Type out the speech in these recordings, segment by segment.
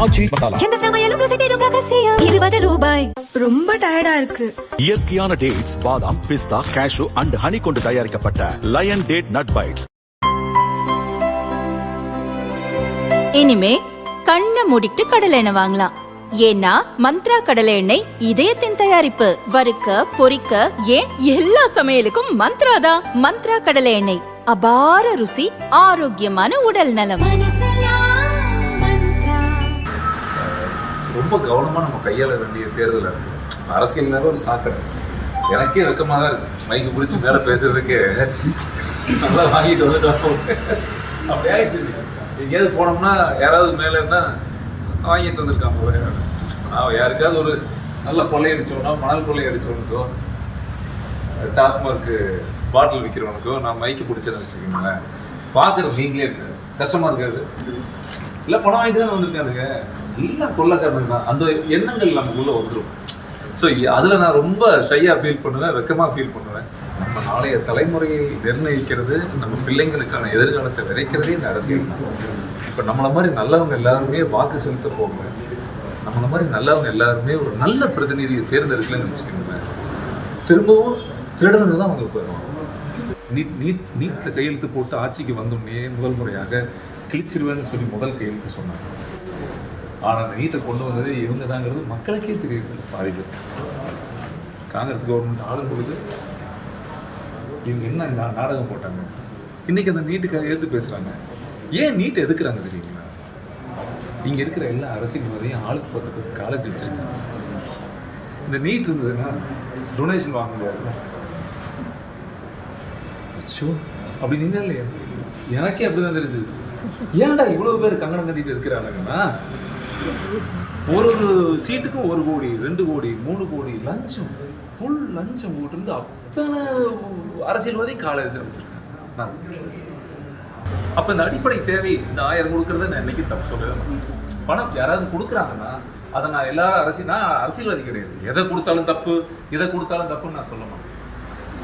ஆச்சி மசாலா. எந்த சமையலும் ருசி தேடும் ரகசியம் 20 ரூபாய். ரொம்ப டயர்டா இருக்கு. இயற்கையான டேட்ஸ், பாதாம், பிஸ்தா, கேஷு அண்ட் ஹனி கொண்டு தயாரிக்கப்பட்ட லயன் டேட் நட் பைட்ஸ். இனிமே கண்ணை மூடிட்டு கடலை எண்ணெய் வாங்கலாம். ஏன்னா மந்த்ரா கடலை எண்ணெய் இதயத்தின் தயாரிப்பு. வறுக்க பொரிக்க ஏன் எல்லா சமையலுக்கும் மந்த்ரா தான். மந்த்ரா கடலை எண்ணெய், அபார ருசி, ஆரோக்கியமான உடல் நலம். ரொம்ப கவனமாக நம்ம கையாள வேண்டிய தேர்தல் இருக்கு. அரசியல்னால ஒரு சாக்கடை. எனக்கே வெக்கமாக தான் இருக்கு. மைக்கு பிடிச்சி மேலே பேசுறதுக்கு நல்லா வாங்கிட்டு வந்துட்டோம். அப்படி ஆயிடுச்சு. எங்கேயாவது போனோம்னா யாராவது மேலே இருந்தால் வாங்கிட்டு வந்திருக்காங்க. நான் யாருக்காவது ஒரு நல்ல கொள்ளையடிச்சோன்னா, மணல் கொள்ளையடிச்சவனுக்கோ, டாஸ்மார்க்கு பாட்டில் விற்கிறவனுக்கோ நான் மைக்கு பிடிச்சேன்னு வச்சுக்கோங்களேன், பார்க்குறது நீங்களே இருக்கு, கஷ்டமாக இருக்காது. இல்லை பணம் வாங்கிட்டு தான் வந்திருக்கானுங்க, எல்லாம் கொள்ளைக்காரனுங்க தான். அந்த எண்ணங்கள் நமக்குள்ளே வந்துடும். ஸோ அதில் நான் ரொம்ப ஷையாக ஃபீல் பண்ணுவேன், வெக்கமாக ஃபீல் பண்ணுவேன். நம்ம நாளைய தலைமுறையை நிர்ணயிக்கிறது, நம்ம பிள்ளைங்களுக்கான எதிர்காலத்தை விதைக்கிறதே இந்த அரசியல் தான். இப்போ நம்மளை மாதிரி நல்லவங்க எல்லாருமே வாக்கு செலுத்த போங்க, நம்மளை மாதிரி நல்லவங்க எல்லாருமே ஒரு நல்ல பிரதிநிதியை தேர்ந்தெடுக்கலன்னு வச்சுக்கோங்களேன், திரும்பவும் திருடனுக்கு தான் அவங்க போயிடுவாங்க. நீட்டில் கையெழுத்து போட்டு ஆட்சிக்கு வந்தோடனே முதல் முறையாக கிழிச்சிருவேன்னு சொல்லி முதல் கையெழுத்து சொன்னாங்க. ஆனால் அந்த நீட்டை கொண்டு வந்தது இவங்க தாங்கிறது மக்களுக்கே தெரியுது. பாதிப்பு காங்கிரஸ் கவர்மெண்ட் ஆளும் பொழுது இவங்க என்ன நாடகம் போட்டாங்க. இன்னைக்கு அந்த நீட்டுக்காக எதிர்த்து பேசுகிறாங்க. ஏன் நீட்டை எதுக்குறாங்க தெரியுங்களா? இங்கே இருக்கிற எல்லா அரசியல்வாதியும் ஆளுக்கு 10 காலேஜ் வச்சுருக்காங்க. இந்த நீட் இருந்ததுன்னா டொனேஷன் வாங்க முடியாது. அச்சோ அப்படி நின்னா இல்லையா? எனக்கே அப்படிதான் தெரிஞ்சது. ஏன்டா இவ்வளவு பேர் கங்கணம் கட்டிட்டு இருக்கிறாங்கன்னா, ஒரு சீட்டுக்கும் 1 கோடி 2 கோடி 3 கோடி லஞ்சம், ஃபுல் லஞ்சம் போட்டு அத்தனை அரசியல்வாதி காலேஜ் வச்சிருக்காங்க. அப்ப இந்த அடிப்படை தேவை, இந்த 1000 கொடுக்கறத நான் என்னைக்கு தப்பு சொல்ல. பணம் யாராவது கொடுக்குறாங்கன்னா அதை நான் எல்லாரும் நான் அரசியல்வாதி கிடையாது. எதை கொடுத்தாலும் தப்பு, இதை கொடுத்தாலும் தப்புன்னு நான் சொல்ல மாட்டேன்.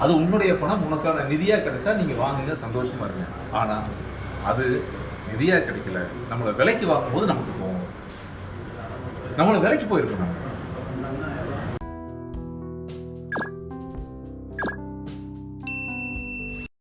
அது உன்னுடைய பணம், உனக்கான நிதியா கிடைச்சா நீங்க வாங்குங்க, சந்தோஷமா இருங்க. ஆனா அது நிதியா கிடைக்கல, நம்மளை விலைக்கு வாங்கும்போது நமக்கு போகும். நம்மளை விலைக்கு போயிருக்கோம்.